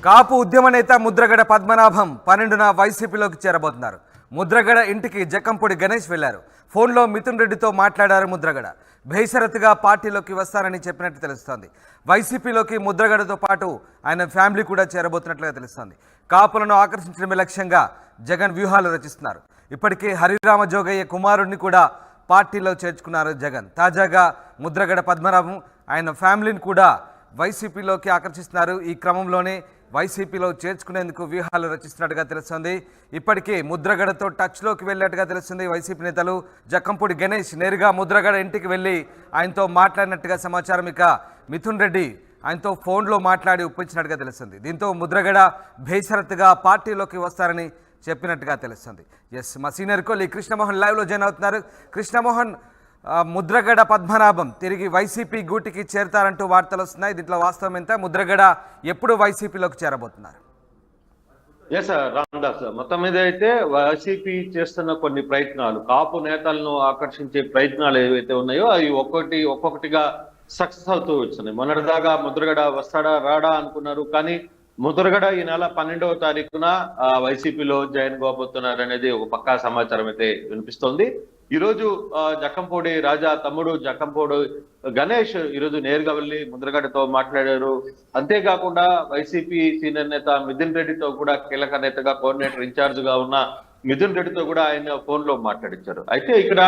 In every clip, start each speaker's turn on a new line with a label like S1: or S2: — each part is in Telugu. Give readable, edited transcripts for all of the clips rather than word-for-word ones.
S1: కాపు ఉద్యమ నేత ముద్రగడ పద్మనాభం 12న వైసీపీలోకి చేరబోతున్నారు. ముద్రగడ ఇంటికి జక్కంపూడి గణేష్ వెళ్లారు. ఫోన్లో మిథున్ రెడ్డితో మాట్లాడారు ముద్రగడ. బేషరతుగా పార్టీలోకి వస్తారని చెప్పినట్టు తెలుస్తోంది. వైసీపీలోకి ముద్రగడతో పాటు ఆయన ఫ్యామిలీ కూడా చేరబోతున్నట్లుగా తెలుస్తోంది. కాపులను ఆకర్షించడమే లక్ష్యంగా జగన్ వ్యూహాలు రచిస్తున్నారు. ఇప్పటికే హరిరామ జోగయ్య కుమారుడిని కూడా పార్టీలో చేర్చుకున్నారు జగన్. తాజాగా ముద్రగడ పద్మనాభం ఆయన ఫ్యామిలీని కూడా వైసీపీలోకి ఆకర్షిస్తున్నారు. ఈ క్రమంలోనే వైసీపీలో చేర్చుకునేందుకు వ్యూహాలు రచిస్తున్నట్టుగా తెలుస్తుంది. ఇప్పటికే ముద్రగడతో టచ్లోకి వెళ్ళినట్టుగా తెలుస్తుంది. వైసీపీ నేతలు జక్కంపూడి గణేష్ నేరుగా ముద్రగడ ఇంటికి వెళ్ళి ఆయనతో మాట్లాడినట్టుగా సమాచారం. ఇక మిథున్ రెడ్డి ఆయనతో ఫోన్లో మాట్లాడి ఒప్పించినట్టుగా తెలుస్తుంది. దీంతో ముద్రగడ బేషరతుగా పార్టీలోకి వస్తారని చెప్పినట్టుగా తెలుస్తుంది. ఎస్, మా సీనియర్ కోలి కృష్ణమోహన్ లైవ్లో జాయిన్ అవుతున్నారు. కృష్ణమోహన్, ముద్రగడ పద్మనాభం తిరిగి వైసీపీ గూటికి చేరతారంటూ వార్తలు వస్తున్నాయి. దీంట్లో వాస్తవం ఎంత? ముద్రగడ ఎప్పుడు వైసీపీలోకి చేరబోతున్నారు?
S2: ఎస్ రామదాస్, మొత్తం మీద అయితే వైసీపీ చేస్తున్న కొన్ని ప్రయత్నాలు, కాపు నేతలను ఆకర్షించే ప్రయత్నాలు ఏవైతే ఉన్నాయో అవి ఒక్కొక్కటిగా సక్సెస్ అవుతూ వచ్చినాయి. మొన్నటిదాకా ముద్రగడ వస్తాడా రాడా అనుకున్నారు, కానీ ముద్రగడ ఈ నెల 12వ తారీఖున వైసీపీలో జాయిన్ కాబోతున్నారు అనేది ఒక పక్కా సమాచారం అయితే వినిపిస్తోంది. ఈ రోజు జక్కంపూడి రాజా తమ్ముడు జక్కంపూడి గణేష్ ఈరోజు నేరుగా వెళ్లి ముద్రగడతో మాట్లాడారు. అంతేకాకుండా వైసీపీ సీనియర్ నేత మిథున్ రెడ్డితో కూడా, కీలక నేతగా కోఆర్డినేటర్ ఇన్ఛార్జ్ గా ఉన్న మిథున్ రెడ్డితో కూడా ఆయన ఫోన్ లో మాట్లాడించారు. అయితే ఇక్కడ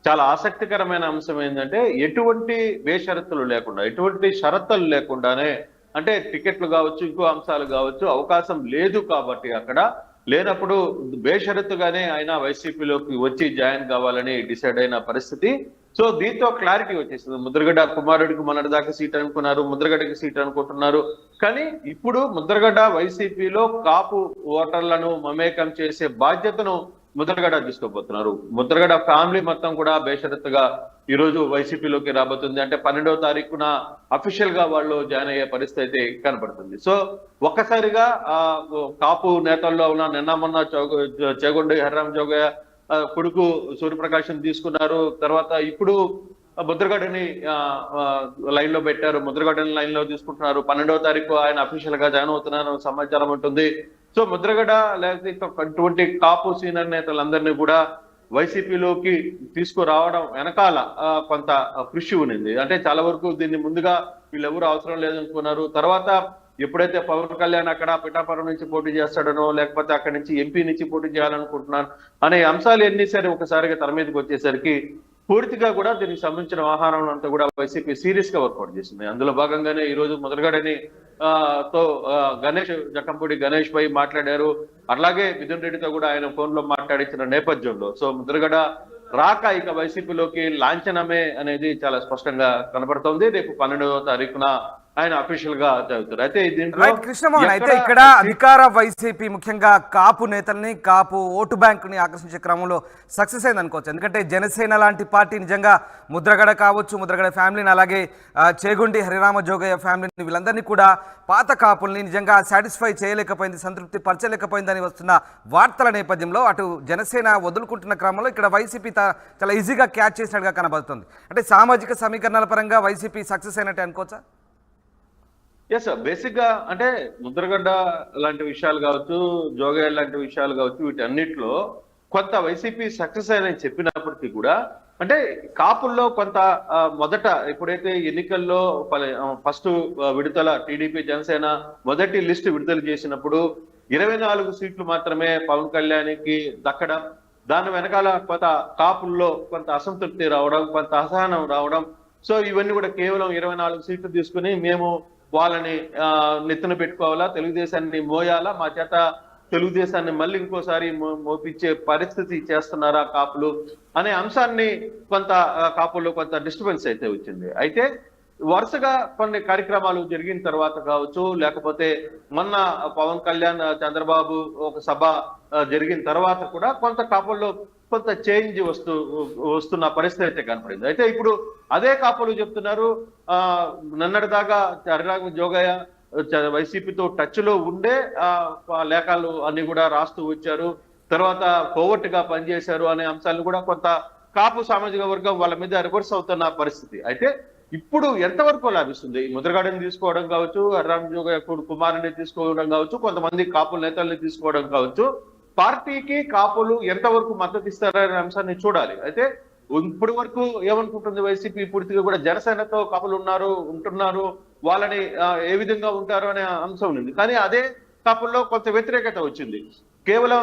S2: చాలా ఆసక్తికరమైన అంశం ఏంటంటే, ఎటువంటి బేషరతులు లేకుండా, ఎటువంటి షరతులు లేకుండానే, అంటే టికెట్లు కావచ్చు, ఇంకో అంశాలు కావచ్చు, అవకాశం లేదు కాబట్టి అక్కడ లేనప్పుడు బేషరతుగానే ఆయన వైసీపీలోకి వచ్చి జాయిన్ కావాలని డిసైడ్ అయిన పరిస్థితి. సో దీంతో క్లారిటీ వచ్చేసింది. ముద్రగడ కుమారుడికి మొన్నటిదాకా సీట్ అనుకున్నారు, ముద్రగడకి సీట్ అనుకుంటున్నారు. కానీ ఇప్పుడు ముద్రగడ వైసీపీలో కాపు ఓటర్లను మమేకం చేసే బాధ్యతను ముద్రగడ తీసుకోబోతున్నారు. ముద్రగడ ఫ్యామిలీ మొత్తం కూడా బేషరతుగా ఈ రోజు వైసీపీలోకి రాబోతుంది. అంటే 12వ తారీఖున అఫీషియల్ గా వాళ్ళు జాయిన్ అయ్యే పరిస్థితి కనపడుతుంది. సో ఒక్కసారిగా కాపు నేతల్లో ఉన్న నిన్న మొన్న చేగొండి హరిరామ జోగయ్య కొడుకు సూర్యప్రకాశం తీసుకున్నారు. తర్వాత ఇప్పుడు ముద్రగడని లైన్ లో పెట్టారు. ముద్రగడని లైన్ లో తీసుకుంటున్నారు. 12వ తారీఖు ఆయన అఫీషియల్ గా జాయిన్ అవుతున్నారు సమాచారం ఉంటుంది. సో ముద్రగడ లేకపోతే ఇటువంటి కాపు సీనియర్ నేతలందరినీ కూడా వైసీపీలోకి తీసుకురావడం వెనకాల కొంత కృషి ఉన్నింది. అంటే చాలా వరకు దీన్ని ముందుగా వీళ్ళెవరూ అవసరం లేదనుకున్నారు. తర్వాత ఎప్పుడైతే పవన్ కళ్యాణ్ అక్కడ పిఠాపురం నుంచి పోటీ చేస్తాడనో, లేకపోతే అక్కడి నుంచి ఎంపీ నుంచి పోటీ చేయాలనుకుంటున్నాను అనే అంశాలు ఎన్ని సరే ఒకసారిగా తెర మీదకి వచ్చేసరికి పూర్తిగా కూడా దీనికి సంబంధించిన వ్యవహారం అంతా కూడా వైసీపీ సీరియస్ గా వర్కౌట్ చేసింది. అందులో భాగంగానే ఈ రోజు ముద్రగడని తో గణేష్ జక్కంపూడి గణేష్ పై మాట్లాడారు. అలాగే మిథున్ రెడ్డితో కూడా ఆయన ఫోన్ లో మాట్లాడించిన నేపథ్యంలో సో ముద్రగడ రాక ఇక వైసీపీలోకి లాంఛనమే అనేది చాలా స్పష్టంగా కనబడుతోంది. రేపు 12వ తారీఖున ఆయన అఫీషియల్ గా చదువుతారు. అయితే
S1: కృష్ణమోహన్, అయితే ఇక్కడ అధికార వైసీపీ ముఖ్యంగా కాపు నేతల్ని, కాపు ఓటు బ్యాంకుని ఆకర్షించే క్రమంలో సక్సెస్ అయింది అనుకోవచ్చు. ఎందుకంటే జనసేన లాంటి పార్టీ నిజంగా ముద్రగడ కావచ్చు, ముద్రగడ ఫ్యామిలీని, అలాగే చేగుండి హరిరామ జోగయ్య ఫ్యామిలీని, వీళ్ళందరినీ కూడా పాత కాపుల్ని నిజంగా సాటిస్ఫై చేయలేకపోయింది, సంతృప్తి పరచలేకపోయిందని వస్తున్న వార్తల నేపథ్యంలో అటు జనసేన వదులుకుంటున్న క్రమంలో ఇక్కడ వైసీపీ చాలా ఈజీగా క్యాచ్ చేసినట్టుగా కనబడుతుంది. అంటే సామాజిక సమీకరణాల పరంగా వైసీపీ సక్సెస్ అయినట్టే అనుకోవచ్చా?
S2: ఎస్, బేసిక్ గా అంటే ముద్రగడ్డ లాంటి విషయాలు కావచ్చు, జోగయ్య లాంటి విషయాలు కావచ్చు, వీటన్నిటిలో కొంత వైసీపీ సక్సెస్ అయినని చెప్పినప్పటికీ కూడా అంటే కాపుల్లో కొంత మొదట ఎప్పుడైతే ఎన్నికల్లో ఫస్ట్ విడుదల టీడీపీ జనసేన మొదటి లిస్ట్ విడుదల చేసినప్పుడు 24 సీట్లు మాత్రమే పవన్ కళ్యాణ్కి దక్కడం, దాని వెనకాల కొంత కాపుల్లో కొంత అసంతృప్తి రావడం, కొంత అసహనం రావడం. సో ఇవన్నీ కూడా కేవలం 24 సీట్లు తీసుకుని మేము వాళ్ళని నెత్తున పెట్టుకోవాలా, తెలుగుదేశాన్ని మోయాలా, మా చేత తెలుగుదేశాన్ని మళ్ళీ ఇంకోసారి మోపించే పరిస్థితి చేస్తున్నారా కాపులు అనే అంశాన్ని కొంత కాపుల్లో కొంత డిస్టర్బెన్స్ అయితే వచ్చింది. అయితే వరుసగా కొన్ని కార్యక్రమాలు జరిగిన తర్వాత కావచ్చు, లేకపోతే మొన్న పవన్ కళ్యాణ్ చంద్రబాబు ఒక సభ జరిగిన తర్వాత కూడా కొంత కాపుల్లో కొంత చేంజ్ వస్తున్న పరిస్థితి అయితే కనపడింది. అయితే ఇప్పుడు అదే కాపులు చెప్తున్నారు, నిన్నటిదాకా హరిరామ జోగయ్య వైసీపీతో టచ్ లో ఉండే లేఖలు అన్ని కూడా రాస్తూ వచ్చారు, తర్వాత కోవర్ట్ గా పనిచేశారు అనే అంశాలను కూడా కొంత కాపు సామాజిక వర్గం వాళ్ళ మీద రివర్స్ అవుతున్న పరిస్థితి. అయితే ఇప్పుడు ఎంతవరకు లాభిస్తుంది? ఈ ముద్రగడని తీసుకోవడం కావచ్చు, హర్రామ్ జోగయ్య కుమారుని తీసుకోవడం కావచ్చు, కొంతమంది కాపుల నేతల్ని తీసుకోవడం కావచ్చు, పార్టీకి కాపులు ఎంతవరకు మద్దతు ఇస్తారనే అంశాన్ని చూడాలి. అయితే ఇప్పటి వరకు ఏమనుకుంటుంది వైసీపీ? పూర్తిగా కూడా జనసేనతో కాపులు ఉంటున్నారు, వాళ్ళని ఏ విధంగా ఉంటారు అనే అంశం ఉంది. కానీ అదే కాపుల్లో కొంత వ్యతిరేకత వచ్చింది. కేవలం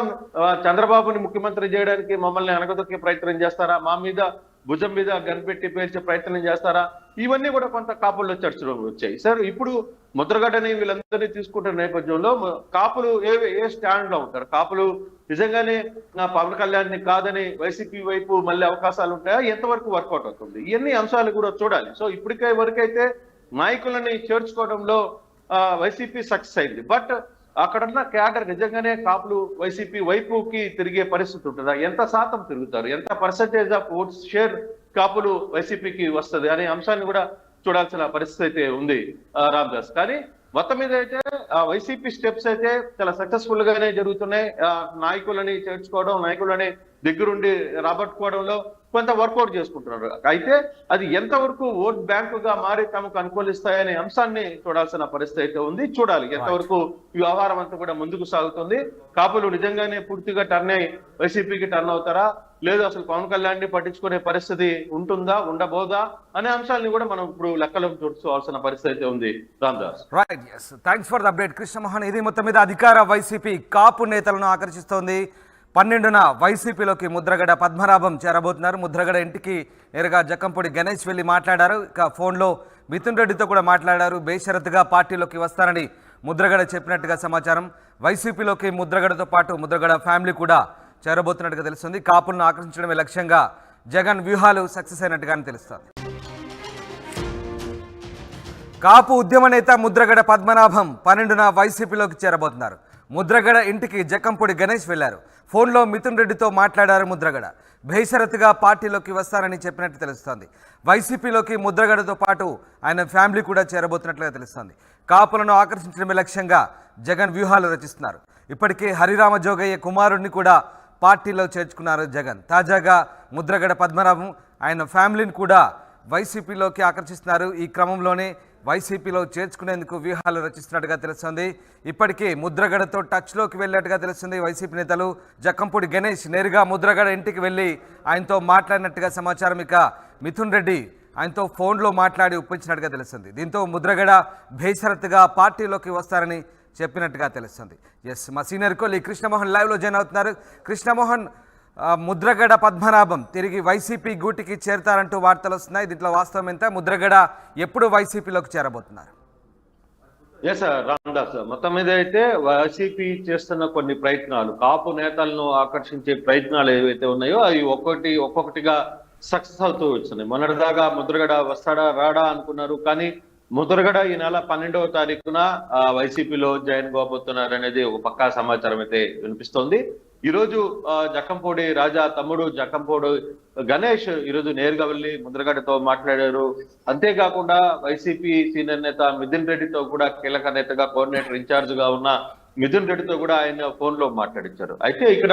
S2: చంద్రబాబుని ముఖ్యమంత్రి చేయడానికి మమ్మల్ని అనగదొక్కే ప్రయత్నం చేస్తారా, మా మీద భుజం మీద గన్పెట్టి పేర్చే ప్రయత్నం చేస్తారా, ఇవన్నీ కూడా కొంత కాపుల్లో చర్చలు వచ్చాయి. సార్, ఇప్పుడు ముద్రగడ్డని వీళ్ళందరినీ తీసుకుంటున్న నేపథ్యంలో కాపులు ఏ స్టాండ్ లో ఉంటారు? కాపులు నిజంగానే పవన్ కళ్యాణ్ని కాదని వైసీపీ వైపు మళ్ళీ అవకాశాలు ఉంటాయా? ఎంతవరకు వర్కౌట్ అవుతుంది? ఇవన్నీ అంశాలు కూడా చూడాలి. సో ఇప్పటికే వరకైతే నాయకులని చేర్చుకోవడంలో వైసీపీ సక్సెస్ అయింది. బట్ అక్కడున్న క్యాడర్ నిజంగానే కాపులు వైసీపీ వైపుకి తిరిగే పరిస్థితి ఉంటుందా? ఎంత శాతం తిరుగుతారు? ఎంత పర్సంటేజ్ ఆఫ్ ఓట్స్ షేర్ కాపులు వైసీపీకి వస్తుంది అనే అంశాన్ని కూడా చూడాల్సిన పరిస్థితి అయితే ఉంది రామదాస్. కానీ మొత్తం మీద అయితే వైసీపీ స్టెప్స్ అయితే చాలా సక్సెస్ఫుల్ గానే జరుగుతున్నాయి. నాయకులని చేర్చుకోవడం, నాయకులని దగ్గరుండి రాబట్టుకోవడంలో కొంత వర్కౌట్ చేసుకుంటున్నారు. అయితే అది ఎంతవరకు ఓట్ బ్యాంకుగా మారి తమకు అనుకూలిస్తాయనే అంశాన్ని చూడాల్సిన పరిస్థితి అయితే ఉంది. చూడాలి ఎంతవరకు ఈ వ్యవహారం అంతా కూడా ముందుకు సాగుతుంది. కాపులు నిజంగానే పూర్తిగా టర్న్ అయ్యి వైసీపీకి టర్న్ అవుతారా, లేదు అసలు పవన్ కళ్యాణ్ ని పట్టించుకునే పరిస్థితి ఉంటుందా, ఉండబోదా అనే అంశాలను కూడా మనం ఇప్పుడు లెక్కలోకి చూసుకోవాల్సిన పరిస్థితి అయితే ఉంది Ramadas.
S1: Right, yes, thanks for the update Krishnamohan. ఇది మొత్తం మీద అధికార వైసీపీ కాపు నేతలను ఆకర్షిస్తోంది. 12న వైసీపీలోకి ముద్రగడ పద్మనాభం చేరబోతున్నారు. ముద్రగడ ఇంటికి నేరుగా జక్కంపూడి గణేష్ వెళ్ళి మాట్లాడారు. ఇక ఫోన్లో మిథున్ రెడ్డితో కూడా మాట్లాడారు. బేషరతుగా పార్టీలోకి వస్తారని ముద్రగడ చెప్పినట్టుగా సమాచారం. వైసీపీలోకి ముద్రగడతో పాటు ముద్రగడ ఫ్యామిలీ కూడా చేరబోతున్నట్టుగా తెలుస్తుంది. కాపులను ఆకర్షించడమే లక్ష్యంగా జగన్ వ్యూహాలు సక్సెస్ అయినట్టుగానే తెలుస్తుంది. కాపు ఉద్యమ నేత ముద్రగడ పద్మనాభం 12న వైసీపీలోకి చేరబోతున్నారు. ముద్రగడ ఇంటికి జక్కంపూడి గణేష్ వెళ్లారు. ఫోన్లో మిథున్ రెడ్డితో మాట్లాడారు ముద్రగడ. బేషరతుగా పార్టీలోకి వస్తారని చెప్పినట్టు తెలుస్తోంది. వైసీపీలోకి ముద్రగడతో పాటు ఆయన ఫ్యామిలీ కూడా చేరబోతున్నట్లుగా తెలుస్తోంది. కాపులను ఆకర్షించడమే లక్ష్యంగా జగన్ వ్యూహాలు రచిస్తున్నారు. ఇప్పటికే హరిరామ జోగయ్య కుమారుడిని కూడా పార్టీలో చేర్చుకున్నారు జగన్. తాజాగా ముద్రగడ పద్మనాభం ఆయన ఫ్యామిలీని కూడా వైసీపీలోకి ఆకర్షిస్తున్నారు. ఈ క్రమంలోనే వైసీపీలో చేర్చుకునేందుకు వ్యూహాలు రచిస్తున్నట్టుగా తెలుస్తుంది. ఇప్పటికే ముద్రగడతో టచ్లోకి వెళ్ళినట్టుగా తెలుస్తుంది. వైసీపీ నేతలు జక్కంపూడి గణేష్ నేరుగా ముద్రగడ ఇంటికి వెళ్ళి ఆయనతో మాట్లాడినట్టుగా సమాచారం. ఇక మిథున్ రెడ్డి ఆయనతో ఫోన్లో మాట్లాడి ఒప్పించినట్టుగా తెలుస్తుంది. దీంతో ముద్రగడ బేషరతుగా పార్టీలోకి వస్తారని చెప్పినట్టుగా తెలుస్తుంది. ఎస్, మా సీనియర్ కోలి కృష్ణమోహన్ లైవ్లో జాయిన్ అవుతున్నారు. కృష్ణమోహన్, ముద్రగడ పద్మనాభం తిరిగి వైసీపీ గూటికి చేరతారంటూ వార్తలు వస్తున్నాయి. దీంట్లో వాస్తవం ఎంత? ముద్రగడ ఎప్పుడు వైసీపీలోకి చేరబోతున్నారు?
S2: ఎస్ రామదాస్, మొత్తం మీద అయితే వైసీపీ చేస్తున్న కొన్ని ప్రయత్నాలు, కాపు నేతలను ఆకర్షించే ప్రయత్నాలు ఏవైతే ఉన్నాయో అవి ఒక్కొక్కటిగా సక్సెస్ అవుతూ వచ్చినాయి. మొన్నటిదాకా ముద్రగడ వస్తాడా రాడా అనుకున్నారు. కానీ ముద్రగడ ఈ నెల 12వ తారీఖున వైసీపీలో జాయిన్ కాబోతున్నారు అనేది ఒక పక్కా సమాచారం అయితే వినిపిస్తోంది. ఈరోజు జక్కంపూడి రాజా తమ్ముడు జక్కంపూడి గణేష్ ఈరోజు నేరుగా వెళ్ళి ముద్రగడతో మాట్లాడారు. అంతేకాకుండా వైసీపీ సీనియర్ నేత మిథున్ రెడ్డితో కూడా, కీలక నేతగా కోఆర్డినేటర్ ఇన్ఛార్జ్ గా ఉన్న మిథున్ రెడ్డితో కూడా ఆయన ఫోన్ లో మాట్లాడించారు. అయితే ఇక్కడ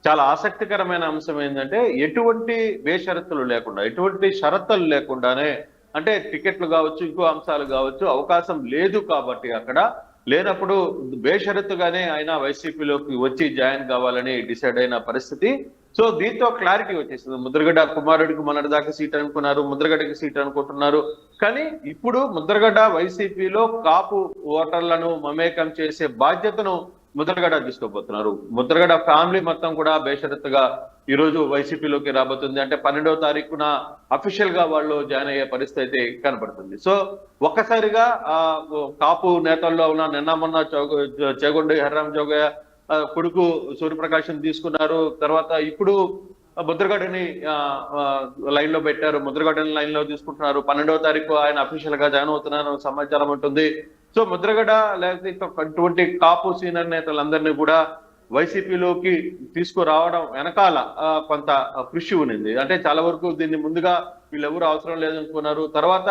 S2: చాలా ఆసక్తికరమైన అంశం ఏంటంటే ఎటువంటి బేషరతులు లేకుండా, ఎటువంటి షరతులు లేకుండానే, అంటే టికెట్లు కావచ్చు, ఇంకో అంశాలు కావచ్చు, అవకాశం లేదు కాబట్టి అక్కడ లేనప్పుడు బేషరతుగానే ఆయన వైసీపీలోకి వచ్చి జాయిన్ కావాలని డిసైడ్ అయిన పరిస్థితి. సో దీంతో క్లారిటీ వచ్చేసింది. ముద్రగడ్డ కుమారుడికి మొన్నటిదాకా సీట్ అనుకున్నారు, ముద్రగడ్డకి సీట్ అనుకుంటున్నారు. కానీ ఇప్పుడు ముద్రగడ్డ వైసీపీలో కాపు ఓటర్లను మమేకం చేసే బాధ్యతను ముద్రగడ తీసుకోబోతున్నారు. ముద్రగడ ఫ్యామిలీ మొత్తం కూడా బేషరతుగా ఈ రోజు వైసీపీలోకి రాబోతుంది. అంటే 12వ తారీఖున అఫీషియల్ గా వాళ్ళు జాయిన్ అయ్యే పరిస్థితి అయితే కనబడుతుంది. సో ఒక్కసారిగా కాపు నేతల్లో ఉన్న నిన్న మొన్న చేగొండి హరిరామ జోగయ్య కొడుకు సూర్యప్రకాశం తీసుకున్నారు. తర్వాత ఇప్పుడు ముద్రగడని లైన్ లో పెట్టారు. ముద్రగడని లైన్ లో తీసుకుంటున్నారు. 12వ తారీఖు ఆయన అఫీషియల్ గా జాయిన్ అవుతున్నారు సమాచారం ఉంటుంది. సో ముద్రగడ లేకపోతే అటువంటి కాపు సీనియర్ నేతలందరినీ కూడా వైసీపీలోకి తీసుకురావడం వెనకాల కొంత కృషి ఉన్నింది. అంటే చాలా వరకు దీన్ని ముందుగా వీళ్ళెవరు అవసరం లేదనుకున్నారు. తర్వాత